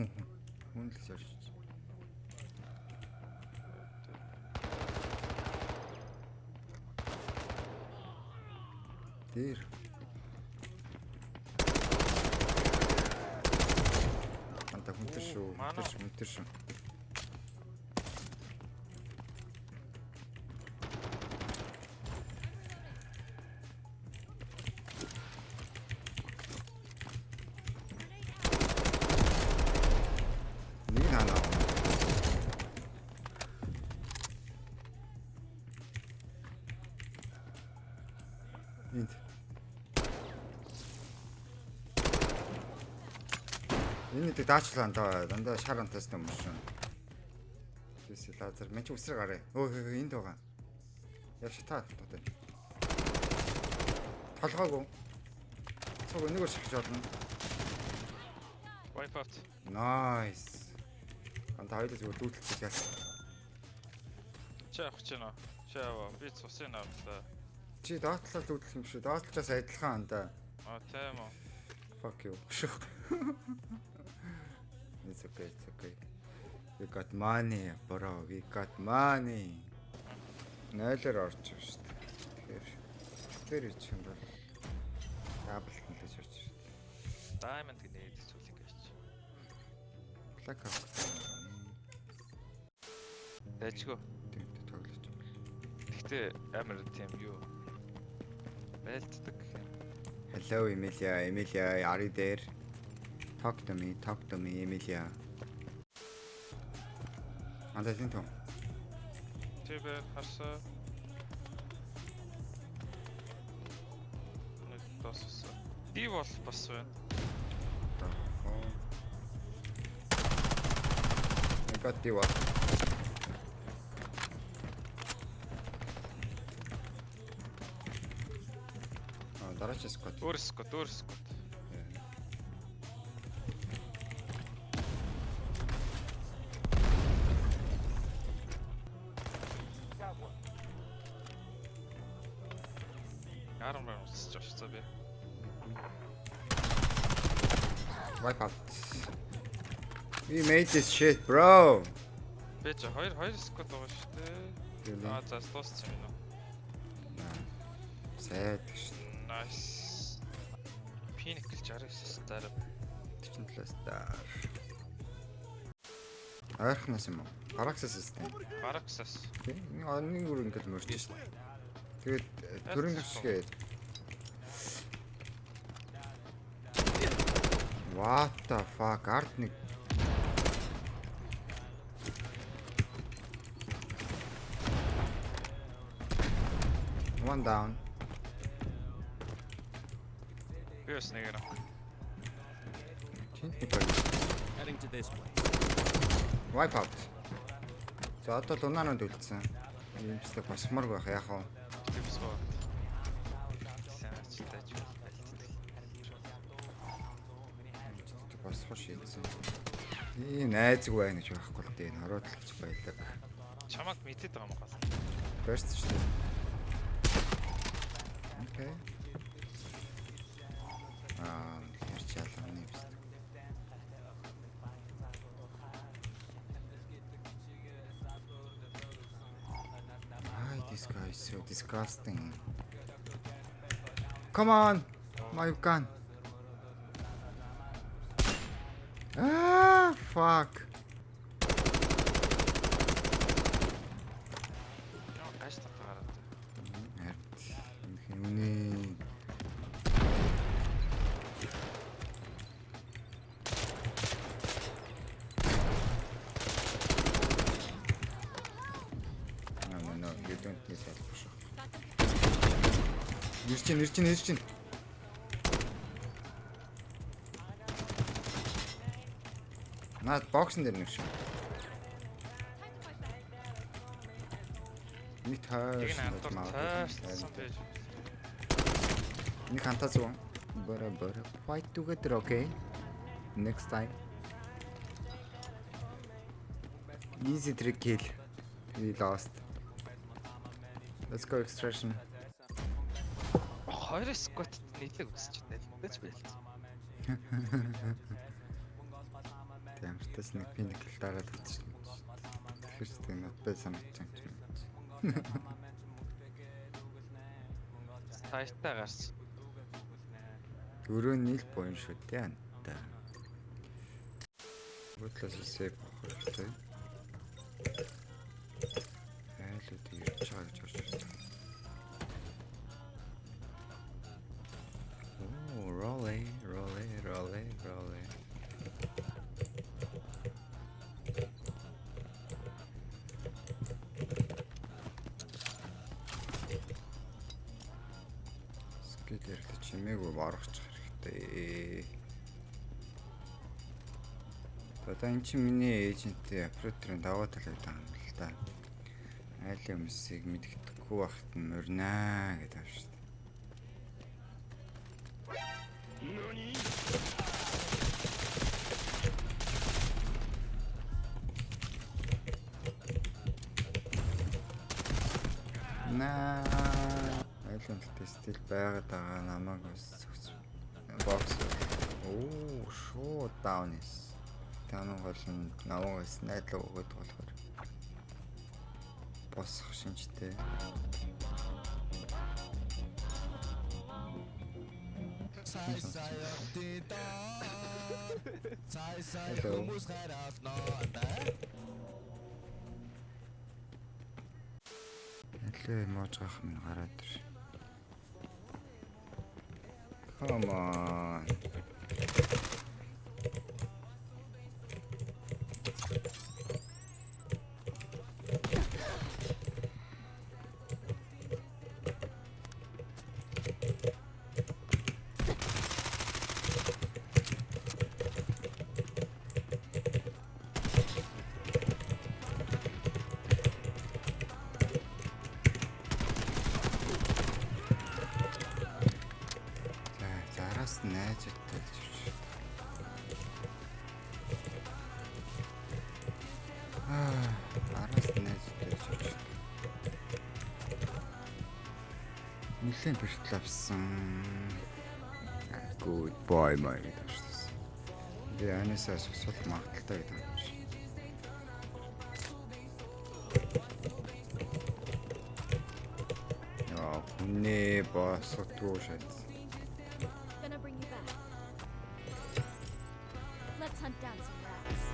хүн л зорж. Дээр. Anta хүнтэр шүү. Хүнтэр шүү. Энэ даачлаа дандаа шар антастай юм шиг. Тэс лазер мэж үсрэг гараа. Өө энд байгаа. Яг шатаа таатай. Толгоогүй. Цог энэгээр шахаж болно. Wipe out. Nice. Антаа хоёул зүгээр дүүтэлчих яа. Чи авах ч нэ. Чи аваа. Би цусын авлаа. Чи доотлол дүүтлэх юм шүү. Доотлчаас адилхан андаа. Тийм үү. Fuck you. It's okay, it's okay. We got money, bro. We got money. Нойлоор орж байгаа шүү дээ. Тэгэхээр ич юм бол таблет нэлж орж шүү дээ. Diamond гэдэг зүйлийг гэж. Black out. Дэжгүй. Тийм тоглож байна. Гэхдээ амар тийм юу. Байлддаг. Hello Emilia, Emilia, are you there? Talk to me, Emilia. Анда тийм. Тэвэр хасаа. Нэг тосс. Ди бол бас байна. Негатив. Дараач скот. Өөр скот. Армор усч би. Wipe out. We made this shit, bro. Би ч хоёр скот байгаа шүү дээ. За дууссан юм уу? Сайд шүү. Nice. Pinnacle 69 star. 47 star. Архнаас юм уу? Garaxus system. Garaxus. Нэг өөр ингэж мөрч шүү. Тэгээд төрийн гашгээ. What the fuck? Арт нэг one down. Yes, nigga. Heading to this way. Wipe out. За одоо лунаанууд үлдсэн. Ийм ч басмар байх яах вэ? Басхоо шийдсэн. Ийм найзгүй байна гэж байхгүй л дээ. Харуудлах байлаг. Чамаг мэдээд байгаа юм гас. First шүү дээ. Okay. Ярьчаалаа юм шүү. This guy is so disgusting. Come on, my gun. Ah, fuck. Ирчин. Наад боксн дээр нэг шиг. Нэг таа. Нэг хантаа зүг. Бара. Fight together, okay? Next time. Easy trick kill. We lost. Let's go extraction. Хоёр скот нийтлэг үсч байна. Тэц байлаа. Ямартаас нэг пинкл дараад үзсэн юм шүү дээ. Тэгэхээр ч тийм надад санагдаж байна юм. Тайтай гарч. Дөрөв нийл буян шүү дээ анта. Бодлоос сэв авах хэрэгтэй. Айлууд ирж байгаа гэж харж байна. Оо, rolling. Скидэр чимээгүй маргачих хэрэгтэй. Одоо эн чинь миний эйженттэй операторын даваа талаа гэдэг юм л да. Айлын хүмүүсийг мэддэхгүй байхад нь морнаа гэдэг байна шүү дээ. Айлын тестил байгаад байгаа намайг бас бокс. Оо, шууд даунис. Танаа гол нь намайгаас найдлага өгöd болохоор босох шинжтэй. Ялээ можгах минь гараад ир. Come on. Зараас найзтай л jirч. Араас найзтай л jirч. Нилэн бэртэл авсан. Good boy май гэдэг шүү. Би анасаа сусвал магадaltaй гэдэг юм шиг. Яа, хүнээ босгодгүй шат. Gonna bring you back. Let's hunt down some rats.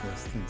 Ястэн.